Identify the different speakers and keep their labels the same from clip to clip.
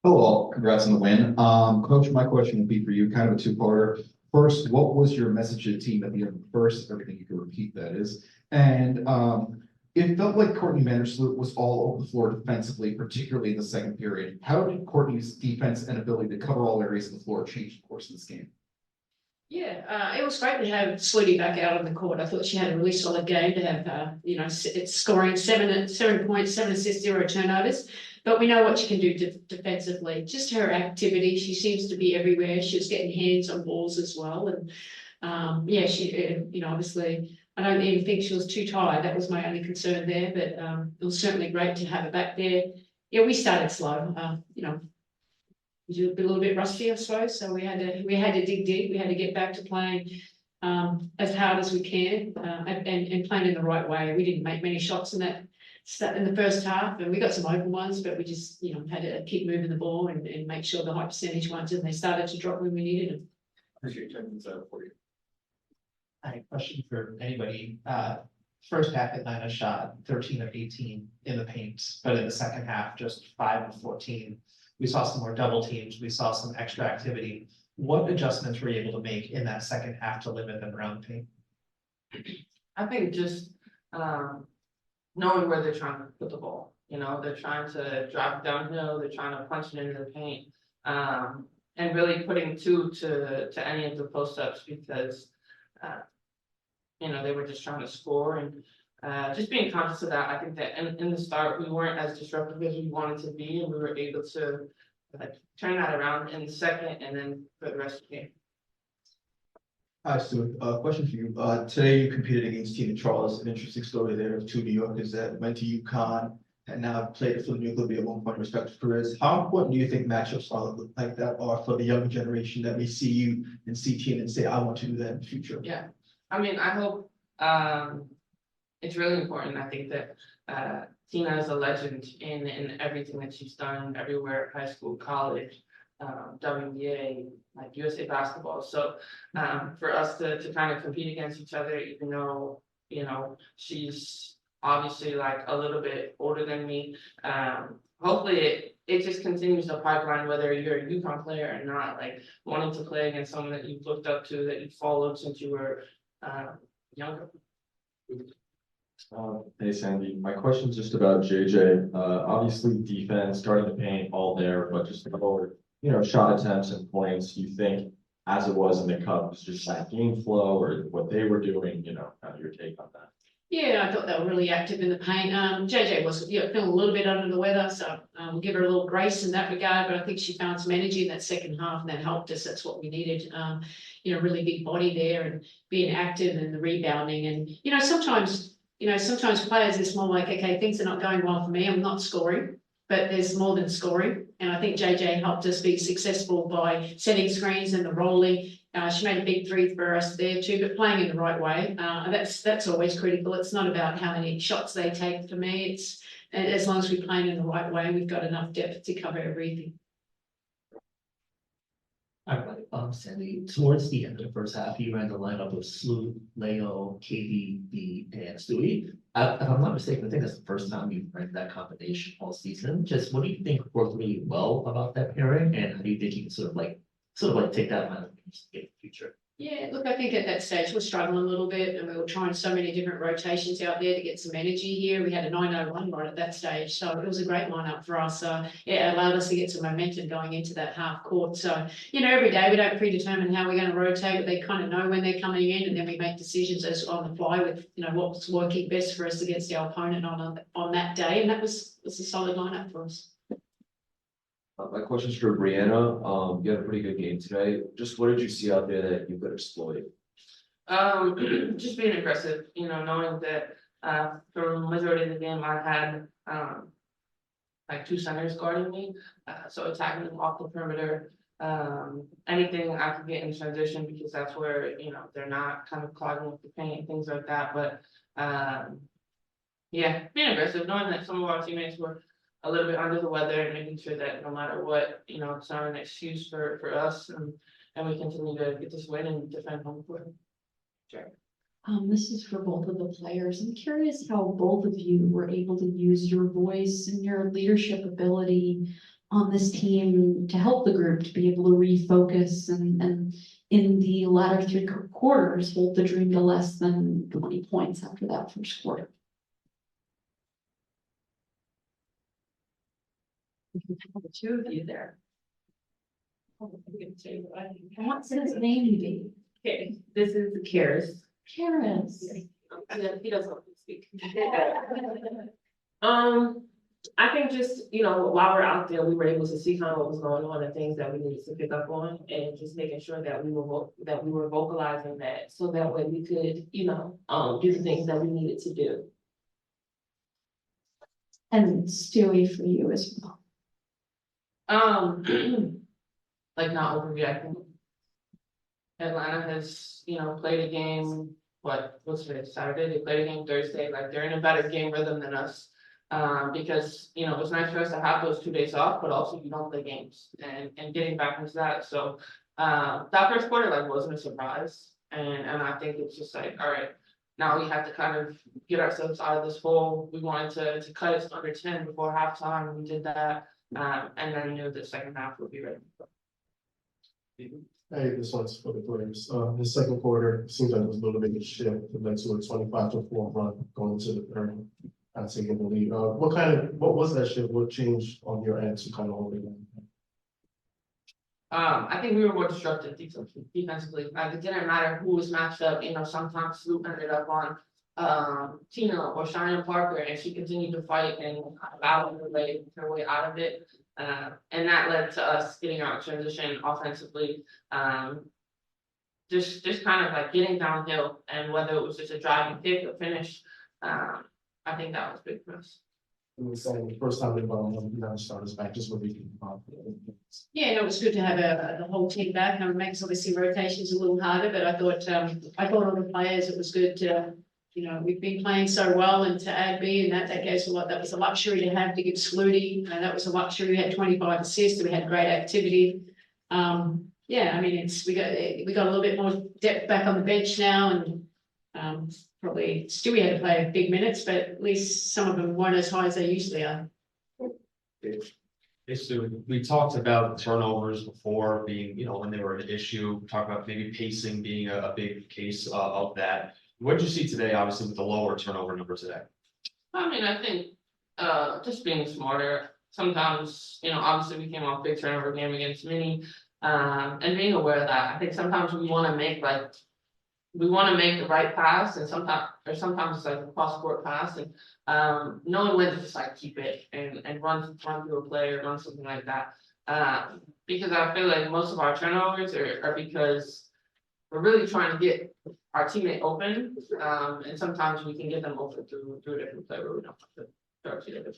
Speaker 1: Hello, all. Congrats on the win. Coach, my question would be for you, kind of a two-parter. First, what was your message to the team at the end of the first? Everything you can repeat, that is. And it felt like Courtney Vandersloot was all over the floor defensively, particularly in the second period. How did Courtney's defense and ability to cover all areas of the floor change the course of this game?
Speaker 2: Yeah, it was great to have Sluty back out on the court. I thought she had a really solid game to have, it's scoring 7 points, 7 assists, 0 turnovers. But we know what she can do defensively. Just her activity, she seems to be everywhere. She was getting hands on balls as well. And yeah, obviously, I don't even think she was too tired. That was my only concern there. But it was certainly great to have her back there. Yeah, we started slow. A little bit rusty, I suppose. So we had to dig deep. We had to get back to playing as hard as we can and playing in the right way. We didn't make many shots in the first half, and we got some open ones, but we just had to keep moving the ball and make sure the high percentage ones, and they started to drop when we needed them.
Speaker 1: Appreciate you taking this out for you.
Speaker 3: I have a question for anybody. First half, Atlanta shot 13 of 18 in the paint, but in the second half, just 5 of 14. We saw some more double teams. We saw some extra activity. What adjustments were you able to make in that second half to limit them around the paint?
Speaker 4: I think just knowing where they're trying to put the ball. They're trying to drive downhill. They're trying to punch it into the paint, and really putting two to any of the post ups because they were just trying to score and. Just being conscious of that, I think that in the start, we weren't as disruptive as we wanted to be, and we were able to turn that around in the second and then for the rest of the game.
Speaker 5: Hi, Stuart. Question for you. Today you competed against Tina Charles. An interesting story there of two New Yorkers that went to UConn and now have played for the Nuclear at one point in respective careers. How important do you think matchups like that are for the younger generation that may see you and see Tina and say, I want to do that in the future?
Speaker 4: Yeah, I mean, I hope it's really important. I think that Tina is a legend in everything that she's done everywhere, high school, college, WNBA, like USA basketball. So for us to kind of compete against each other, even though, she's obviously like a little bit older than me, hopefully it just continues the pipeline, whether you're a UConn player or not, like wanting to play against someone that you've looked up to, that you followed since you were younger.
Speaker 6: Hey Sandy, my question is just about JJ. Obviously defense, guarding the paint, all there, but just over, shot attempts and points. You think, as it was in the cup, was just that game flow or what they were doing? Kind of your take on that.
Speaker 2: Yeah, I thought they were really active in the paint. JJ was feeling a little bit under the weather, so we'll give her a little grace in that regard. But I think she found some energy in that second half, and that helped us. That's what we needed. Really big body there and being active and the rebounding. And sometimes players, it's more like, okay, things are not going well for me. I'm not scoring, but there's more than scoring. And I think JJ helped us be successful by setting screens and the rolling. She made a big three for us there too, but playing in the right way. That's always critical. It's not about how many shots they take for me. It's as long as we're playing in the right way, we've got enough depth to cover everything.
Speaker 7: All right, Sandy, towards the end of the first half, you ran the lineup of Slew, Leo, KDB, and Stewie. If I'm not mistaken, I think that's the first time you've ran that combination all season. Just what do you think worked really well about that pairing, and how do you think you can sort of like take that lineup and use it in the future?
Speaker 2: Yeah, look, I think at that stage we're struggling a little bit, and we were trying so many different rotations out there to get some energy here. We had a 901 right at that stage, so it was a great lineup for us. It allowed us to get some momentum going into that half court. So, every day we don't predetermine how we're going to rotate, but they kind of know when they're coming in, and then we make decisions as on the fly with, what's working best for us against our opponent on that day, and that was a solid lineup for us.
Speaker 6: My question is for Breanna. You had a pretty good game today. Just what did you see out there that you could exploit?
Speaker 4: Just being aggressive, knowing that for the majority of the game I had like two centers guarding me, so attacking them off the perimeter, anything I could get in transition because that's where they're not kind of clogging up the paint, things like that. But yeah, being aggressive, knowing that some of our teammates were a little bit under the weather and making sure that no matter what, it's not an excuse for us, and we continue to get this win and defend home court. Sure.
Speaker 8: This is for both of the players. I'm curious how both of you were able to use your voice and your leadership ability on this team to help the group to be able to refocus and in the latter three quarters, hold the dream to less than 20 points after that first quarter? The two of you there. What's his name be?
Speaker 4: Okay, this is Karis.
Speaker 8: Karis.
Speaker 4: He doesn't want to speak. I think just, while we're out there, we were able to see kind of what was going on and things that we needed to pick up on, and just making sure that we were vocalizing that, so that way we could, do the things that we needed to do.
Speaker 8: And Stewie for you as well.
Speaker 4: Like not overreacting. Atlanta has, played a game, what's today, Saturday, they played a game Thursday, like they're in a better game rhythm than us. Because, it's nice for us to have those 2 days off, but also you don't play games and getting back into that. So, that first quarter wasn't a surprise. And I think it's just all right, now we have to kind of get ourselves out of this hole. We wanted to cut it to under 10 before halftime. We did that. And then knew the second half would be ready.
Speaker 9: Hey, this one's for the players. The second quarter seems like it was a little bit of a shift. It led to a 25-4 run going into the third. Taking the lead. What was that shift? What changed on your end to kind of hold it down?
Speaker 4: I think we were more destructive defensively. It didn't matter who was matched up. Sometimes Sloop ended up on Tina or Cheyenne Parker, and she continued to fight and battle her way out of it. And that led to us getting out of transition offensively. Just kind of getting downhill, and whether it was just a driving kick or finish, I think that was big for us.
Speaker 9: We were saying the first time we starters back, just what we can about.
Speaker 2: Yeah, no, it was good to have the whole team back. It makes obviously rotations a little harder, but I thought all the players, it was good to, we've been playing so well, and to add B, and that gave us a lot. That was a luxury to have, to give Sluty, and that was a luxury. We had 25 assists, we had great activity. Yeah, I mean, we got a little bit more depth back on the bench now, and probably Stewie had to play big minutes, but at least some of them weren't as high as they usually are.
Speaker 10: Hey, Stu, we talked about turnovers before being, when they were an issue, talk about maybe pacing being a big case of that. What did you see today, obviously, with the lower turnover number today?
Speaker 4: I mean, I think just being smarter. Sometimes, obviously we came off big turnover game against Mini, and being aware of that. I think sometimes we want to make the right pass, and sometimes it's a cross-court pass, and knowing when to just keep it and run through a play or run something like that. Because I feel like most of our turnovers are because we're really trying to get our teammate open, and sometimes we can get them open through a different play where we don't have to start together.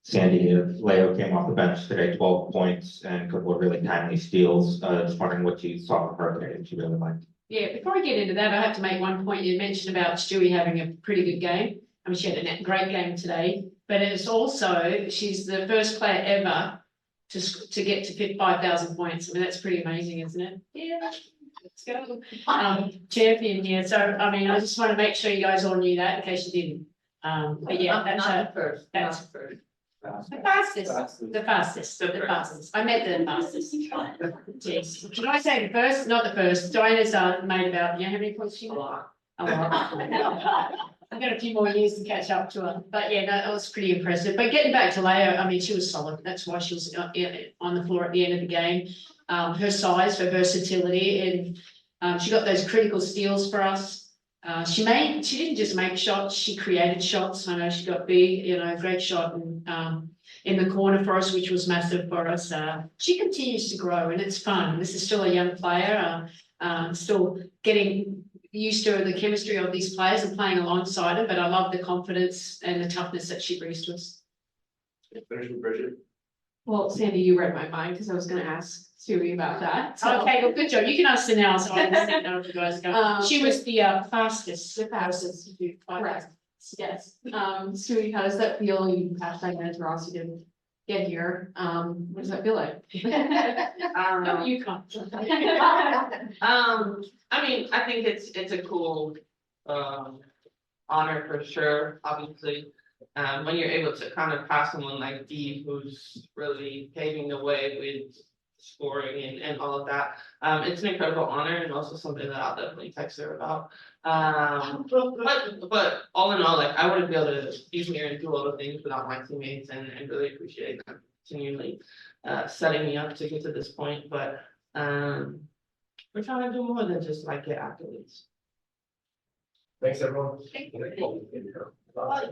Speaker 11: Sandy, Leo came off the bench today, 12 points and a couple of really timely steals. Just wondering what you saw from her today that you really liked.
Speaker 2: Yeah, before I get into that, I have to make one point. You mentioned about Stewie having a pretty good game. I mean, she had a great game today, but it's also, she's the first player ever to get to 5,000 points. I mean, that's pretty amazing, isn't it? Yeah, let's go. Champion here. So, I mean, I just want to make sure you guys all knew that in case you didn't. But yeah, that's
Speaker 4: first.
Speaker 2: that's
Speaker 4: first.
Speaker 2: the fastest. I meant the fastest. Jeez. Should I say the first? Not the first. Diana's made about, how many points she got? A lot. I've got a few more years to catch up to her. But yeah, no, that was pretty impressive. But getting back to Leo, I mean, she was solid. That's why she was on the floor at the end of the game. Her size, her versatility, and she got those critical steals for us. She didn't just make shots, she created shots. I know she got a great shot in the corner for us, which was massive for us. She continues to grow, and it's fun. This is still a young player, still getting used to the chemistry of these players and playing alongside them, but I love the confidence and the toughness that she brings to us.
Speaker 9: Finish with Bridget.
Speaker 8: Well, Sandy, you read my mind because I was going to ask Stewie about that. So.
Speaker 2: Okay, well, good job. You can ask her now, so I can know if you guys go. She was the fastest.
Speaker 8: The fastest.
Speaker 2: Correct.
Speaker 8: Yes. Stewie, how does that feel? You passed that minutes, Ross, you didn't get here. What does that feel like?
Speaker 2: No, you can't.
Speaker 4: I mean, I think it's a cool honor for sure. Obviously, when you're able to kind of pass someone like Dee, who's really paving the way with scoring and all of that, it's an incredible honor and also something that I'll definitely text her about. But all in all, like I wouldn't be able to be here and do all the things without my teammates and really appreciate them continually setting me up to get to this point. But we're trying to do more than just like get accolades.
Speaker 9: Thanks, everyone.
Speaker 2: Thank you.
Speaker 9: Bye.